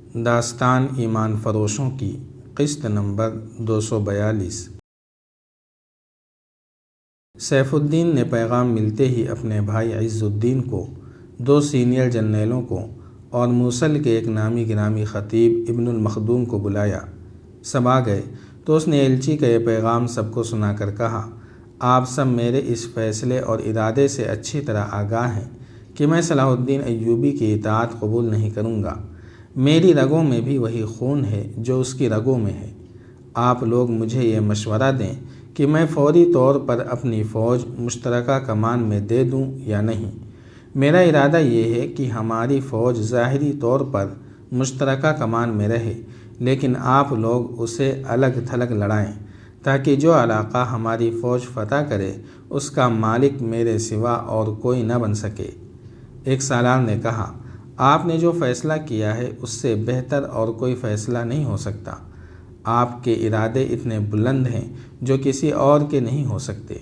داستان ایمان فروشوں کی قسط نمبر 242۔ سیف الدین نے پیغام ملتے ہی اپنے بھائی عز الدین کو، 2 سینئر جرنیلوں کو اور موصل کے ایک نامی گرامی خطیب ابن المخدوم کو بلایا۔ سب آ گئے تو اس نے ایلچی کا یہ پیغام سب کو سنا کر کہا، آپ سب میرے اس فیصلے اور ارادے سے اچھی طرح آگاہ ہیں کہ میں صلاح الدین ایوبی کی اطاعت قبول نہیں کروں گا۔ میری رگوں میں بھی وہی خون ہے جو اس کی رگوں میں ہے۔ آپ لوگ مجھے یہ مشورہ دیں کہ میں فوری طور پر اپنی فوج مشترکہ کمان میں دے دوں یا نہیں۔ میرا ارادہ یہ ہے کہ ہماری فوج ظاہری طور پر مشترکہ کمان میں رہے، لیکن آپ لوگ اسے الگ تھلگ لڑائیں تاکہ جو علاقہ ہماری فوج فتح کرے اس کا مالک میرے سوا اور کوئی نہ بن سکے۔ ایک سالار نے کہا، آپ نے جو فیصلہ کیا ہے اس سے بہتر اور کوئی فیصلہ نہیں ہو سکتا۔ آپ کے ارادے اتنے بلند ہیں جو کسی اور کے نہیں ہو سکتے۔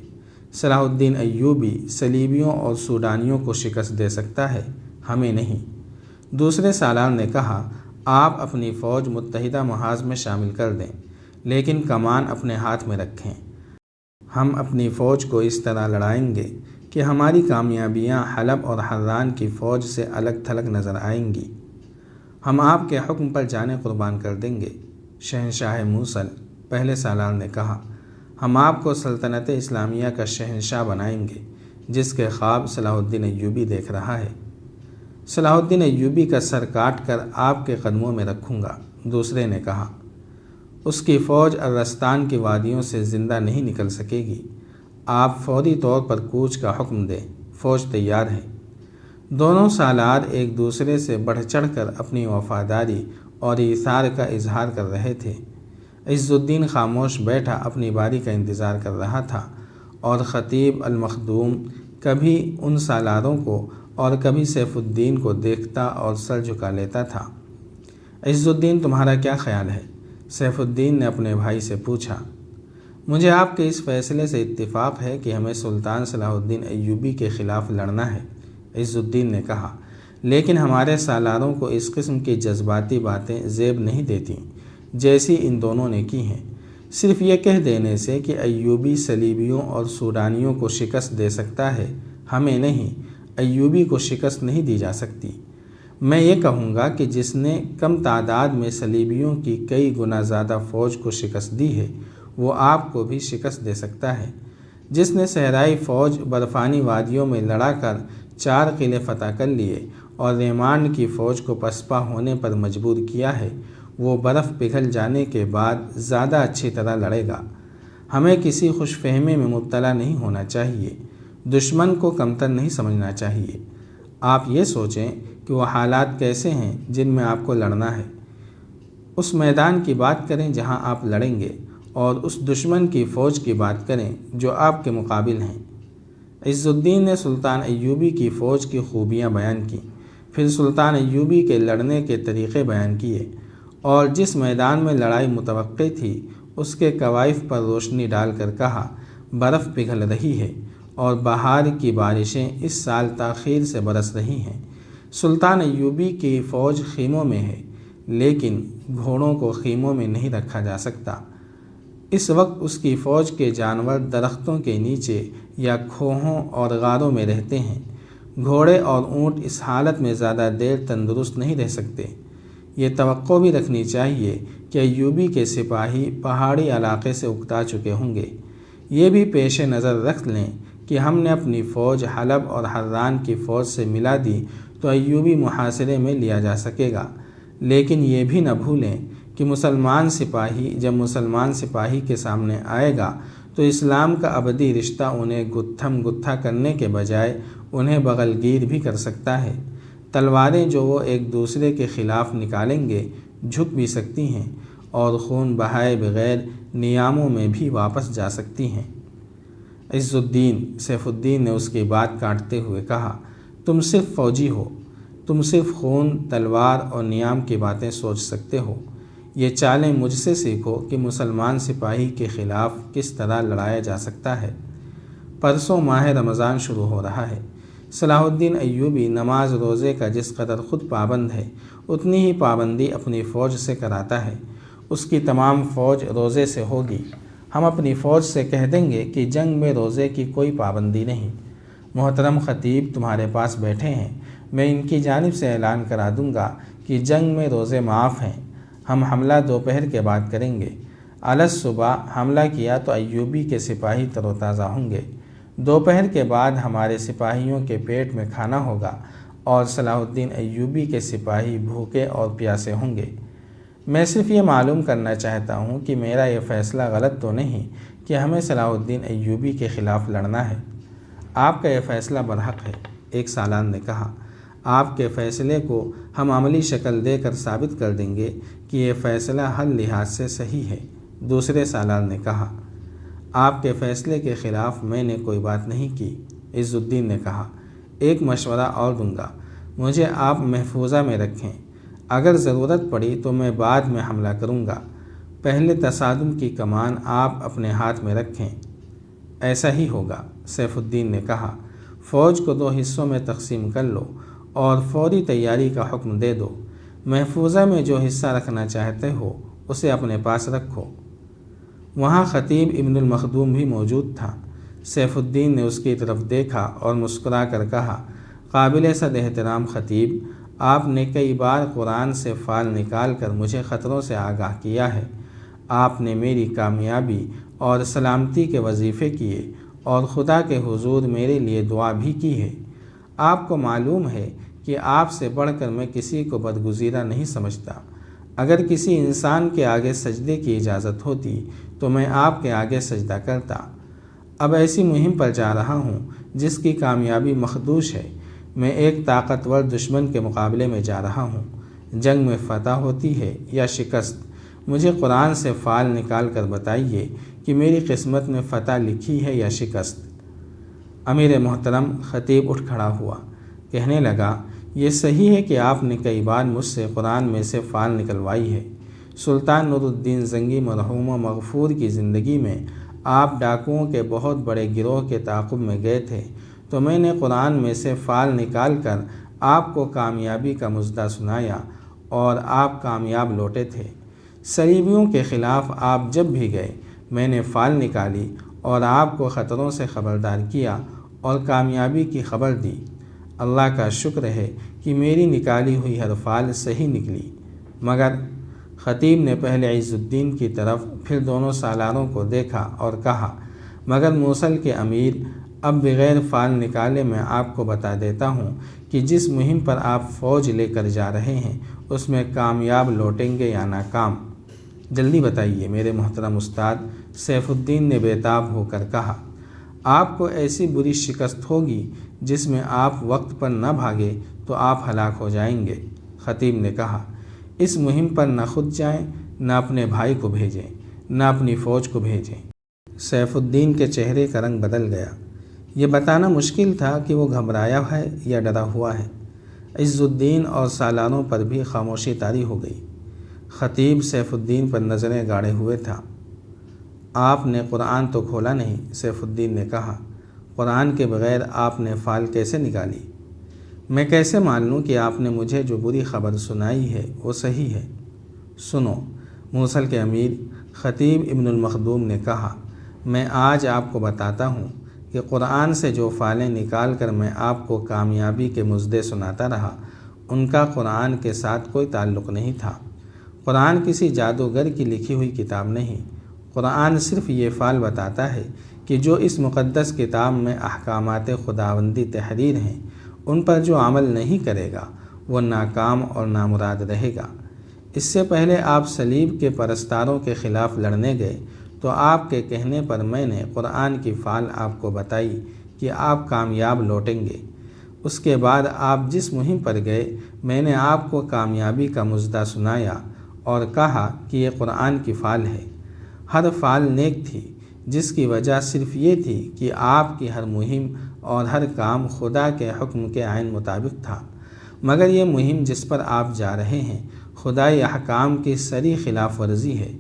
صلاح الدین ایوبی صلیبیوں اور سوڈانیوں کو شکست دے سکتا ہے، ہمیں نہیں۔ دوسرے سالار نے کہا، آپ اپنی فوج متحدہ محاذ میں شامل کر دیں، لیکن کمان اپنے ہاتھ میں رکھیں۔ ہم اپنی فوج کو اس طرح لڑائیں گے کہ ہماری کامیابیاں حلب اور حران کی فوج سے الگ تھلگ نظر آئیں گی۔ ہم آپ کے حکم پر جانیں قربان کر دیں گے۔ شہنشاہ موصل، پہلے سالار نے کہا، ہم آپ کو سلطنت اسلامیہ کا شہنشاہ بنائیں گے جس کے خواب صلاح الدین ایوبی دیکھ رہا ہے۔ صلاح الدین ایوبی کا سر کاٹ کر آپ کے قدموں میں رکھوں گا، دوسرے نے کہا۔ اس کی فوج ارستان کی وادیوں سے زندہ نہیں نکل سکے گی۔ آپ فوری طور پر کوچ کا حکم دیں، فوج تیار ہے۔ دونوں سالار ایک دوسرے سے بڑھ چڑھ کر اپنی وفاداری اور ایثار کا اظہار کر رہے تھے۔ عز الدین خاموش بیٹھا اپنی باری کا انتظار کر رہا تھا، اور خطیب المخدوم کبھی ان سالاروں کو اور کبھی سیف الدین کو دیکھتا اور سر جھکا لیتا تھا۔ عز الدین، تمہارا کیا خیال ہے؟ سیف الدین نے اپنے بھائی سے پوچھا۔ مجھے آپ کے اس فیصلے سے اتفاق ہے کہ ہمیں سلطان صلاح الدین ایوبی کے خلاف لڑنا ہے، عز الدین نے کہا، لیکن ہمارے سالاروں کو اس قسم کی جذباتی باتیں زیب نہیں دیتی جیسی ان دونوں نے کی ہیں۔ صرف یہ کہہ دینے سے کہ ایوبی صلیبیوں اور سوڈانیوں کو شکست دے سکتا ہے، ہمیں نہیں، ایوبی کو شکست نہیں دی جا سکتی۔ میں یہ کہوں گا کہ جس نے کم تعداد میں صلیبیوں کی کئی گنا زیادہ فوج کو شکست دی ہے وہ آپ کو بھی شکست دے سکتا ہے۔ جس نے صحرائی فوج برفانی وادیوں میں لڑا کر 4 قلعے فتح کر لیے اور ریمانڈ کی فوج کو پسپا ہونے پر مجبور کیا ہے، وہ برف پگھل جانے کے بعد زیادہ اچھی طرح لڑے گا۔ ہمیں کسی خوش فہمی میں مبتلا نہیں ہونا چاہیے، دشمن کو کمتر نہیں سمجھنا چاہیے۔ آپ یہ سوچیں کہ وہ حالات کیسے ہیں جن میں آپ کو لڑنا ہے، اس میدان کی بات کریں جہاں آپ لڑیں گے، اور اس دشمن کی فوج کی بات کریں جو آپ کے مقابل ہیں۔ عز الدین نے سلطان ایوبی کی فوج کی خوبیاں بیان کیں، پھر سلطان ایوبی کے لڑنے کے طریقے بیان کیے، اور جس میدان میں لڑائی متوقع تھی اس کے کوائف پر روشنی ڈال کر کہا، برف پگھل رہی ہے اور بہار کی بارشیں اس سال تاخیر سے برس رہی ہیں۔ سلطان ایوبی کی فوج خیموں میں ہے، لیکن گھوڑوں کو خیموں میں نہیں رکھا جا سکتا۔ اس وقت اس کی فوج کے جانور درختوں کے نیچے یا کھوہوں اور غاروں میں رہتے ہیں۔ گھوڑے اور اونٹ اس حالت میں زیادہ دیر تندرست نہیں رہ سکتے۔ یہ توقع بھی رکھنی چاہیے کہ ایوبی کے سپاہی پہاڑی علاقے سے اکتا چکے ہوں گے۔ یہ بھی پیش نظر رکھ لیں کہ ہم نے اپنی فوج حلب اور حران کی فوج سے ملا دی تو ایوبی محاصرے میں لیا جا سکے گا، لیکن یہ بھی نہ بھولیں کہ جب مسلمان سپاہی کے سامنے آئے گا تو اسلام کا ابدی رشتہ انہیں گتھم گتھا کرنے کے بجائے انہیں بغل گیر بھی کر سکتا ہے۔ تلواریں جو وہ ایک دوسرے کے خلاف نکالیں گے جھک بھی سکتی ہیں اور خون بہائے بغیر نیاموں میں بھی واپس جا سکتی ہیں۔ عز الدین، سیف الدین نے اس کی بات کاٹتے ہوئے کہا، تم صرف فوجی ہو، تم صرف خون، تلوار اور نیام کی باتیں سوچ سکتے ہو۔ یہ چالیں مجھ سے سیکھو کہ مسلمان سپاہی کے خلاف کس طرح لڑایا جا سکتا ہے۔ پرسوں ماہ رمضان شروع ہو رہا ہے۔ صلاح الدین ایوبی نماز روزے کا جس قدر خود پابند ہے اتنی ہی پابندی اپنی فوج سے کراتا ہے۔ اس کی تمام فوج روزے سے ہوگی۔ ہم اپنی فوج سے کہہ دیں گے کہ جنگ میں روزے کی کوئی پابندی نہیں۔ محترم خطیب تمہارے پاس بیٹھے ہیں، میں ان کی جانب سے اعلان کرا دوں گا کہ جنگ میں روزے معاف ہیں۔ ہم حملہ دوپہر کے بعد کریں گے۔ الصبح صبح حملہ کیا تو ایوبی کے سپاہی تر و تازہ ہوں گے۔ دوپہر کے بعد ہمارے سپاہیوں کے پیٹ میں کھانا ہوگا اور صلاح الدین ایوبی کے سپاہی بھوکے اور پیاسے ہوں گے۔ میں صرف یہ معلوم کرنا چاہتا ہوں کہ میرا یہ فیصلہ غلط تو نہیں کہ ہمیں صلاح الدین ایوبی کے خلاف لڑنا ہے۔ آپ کا یہ فیصلہ برحق ہے، ایک سالار نے کہا۔ آپ کے فیصلے کو ہم عملی شکل دے کر ثابت کر دیں گے کہ یہ فیصلہ ہر لحاظ سے صحیح ہے، دوسرے سالار نے کہا۔ آپ کے فیصلے کے خلاف میں نے کوئی بات نہیں کی، عز الدین نے کہا۔ ایک مشورہ اور دوں گا، مجھے آپ محفوظہ میں رکھیں۔ اگر ضرورت پڑی تو میں بعد میں حملہ کروں گا۔ پہلے تصادم کی کمان آپ اپنے ہاتھ میں رکھیں۔ ایسا ہی ہوگا، سیف الدین نے کہا۔ فوج کو 2 حصوں میں تقسیم کر لو اور فوری تیاری کا حکم دے دو۔ محفوظہ میں جو حصہ رکھنا چاہتے ہو اسے اپنے پاس رکھو۔ وہاں خطیب ابن المخدوم بھی موجود تھا۔ سیف الدین نے اس کی طرف دیکھا اور مسکرا کر کہا، قابل صد احترام خطیب، آپ نے کئی بار قرآن سے فال نکال کر مجھے خطروں سے آگاہ کیا ہے۔ آپ نے میری کامیابی اور سلامتی کے وظیفے کیے اور خدا کے حضور میرے لیے دعا بھی کی ہے۔ آپ کو معلوم ہے کہ آپ سے بڑھ کر میں کسی کو بدگزیرہ نہیں سمجھتا۔ اگر کسی انسان کے آگے سجدے کی اجازت ہوتی تو میں آپ کے آگے سجدہ کرتا۔ اب ایسی مہم پر جا رہا ہوں جس کی کامیابی مخدوش ہے۔ میں ایک طاقتور دشمن کے مقابلے میں جا رہا ہوں۔ جنگ میں فتح ہوتی ہے یا شکست؟ مجھے قرآن سے فال نکال کر بتائیے کہ میری قسمت میں فتح لکھی ہے یا شکست؟ امیر محترم، خطیب اٹھ کھڑا ہوا، کہنے لگا، یہ صحیح ہے کہ آپ نے کئی بار مجھ سے قرآن میں سے فال نکلوائی ہے۔ سلطان نور الدین زنگی مرحوم و مغفور کی زندگی میں آپ ڈاکوؤں کے بہت بڑے گروہ کے تعاقب میں گئے تھے تو میں نے قرآن میں سے فال نکال کر آپ کو کامیابی کا مژدہ سنایا اور آپ کامیاب لوٹے تھے۔ صلیبیوں کے خلاف آپ جب بھی گئے میں نے فال نکالی اور آپ کو خطروں سے خبردار کیا اور کامیابی کی خبر دی۔ اللہ کا شکر ہے کہ میری نکالی ہوئی ہر فال صحیح نکلی۔ مگر خطیب نے پہلے عز الدین کی طرف پھر دونوں سالاروں کو دیکھا اور کہا، مگر موصل کے امیر، اب بغیر فال نکالے میں آپ کو بتا دیتا ہوں کہ جس مہم پر آپ فوج لے کر جا رہے ہیں اس میں کامیاب لوٹیں گے یا ناکام؟ جلدی بتائیے میرے محترم استاد، سیف الدین نے بےتاب ہو کر کہا۔ آپ کو ایسی بری شکست ہوگی جس میں آپ وقت پر نہ بھاگے تو آپ ہلاک ہو جائیں گے، خطیب نے کہا۔ اس مہم پر نہ خود جائیں، نہ اپنے بھائی کو بھیجیں، نہ اپنی فوج کو بھیجیں۔ سیف الدین کے چہرے کا رنگ بدل گیا۔ یہ بتانا مشکل تھا کہ وہ گھبرایا ہے یا ڈرا ہوا ہے۔ عز الدین اور سالاروں پر بھی خاموشی طاری ہو گئی۔ خطیب سیف الدین پر نظریں گاڑے ہوئے تھا۔ آپ نے قرآن تو کھولا نہیں، سیف الدین نے کہا۔ قرآن کے بغیر آپ نے فال کیسے نکالی؟ میں کیسے مان لوں کہ آپ نے مجھے جو بری خبر سنائی ہے وہ صحیح ہے؟ سنو، موصل کے امیر، خطیب ابن المخدوم نے کہا، میں آج آپ کو بتاتا ہوں کہ قرآن سے جو فالیں نکال کر میں آپ کو کامیابی کے مژدے سناتا رہا ان کا قرآن کے ساتھ کوئی تعلق نہیں تھا۔ قرآن کسی جادوگر کی لکھی ہوئی کتاب نہیں۔ قرآن صرف یہ فال بتاتا ہے کہ جو اس مقدس کتاب میں احکامات خداوندی تحریر ہیں ان پر جو عمل نہیں کرے گا وہ ناکام اور نامراد رہے گا۔ اس سے پہلے آپ صلیب کے پرستاروں کے خلاف لڑنے گئے تو آپ کے کہنے پر میں نے قرآن کی فال آپ کو بتائی کہ آپ کامیاب لوٹیں گے۔ اس کے بعد آپ جس مہم پر گئے میں نے آپ کو کامیابی کا مژدہ سنایا اور کہا کہ یہ قرآن کی فال ہے۔ ہر فال نیک تھی، جس کی وجہ صرف یہ تھی کہ آپ کی ہر مہم اور ہر کام خدا کے حکم کے عین مطابق تھا۔ مگر یہ مہم جس پر آپ جا رہے ہیں خدائی احکام کی سری خلاف ورزی ہے۔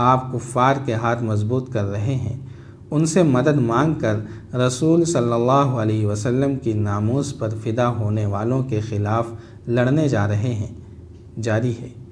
آپ کفار کے ہاتھ مضبوط کر رہے ہیں، ان سے مدد مانگ کر رسول صلی اللہ علیہ وسلم کی ناموس پر فدا ہونے والوں کے خلاف لڑنے جا رہے ہیں۔ جاری ہے۔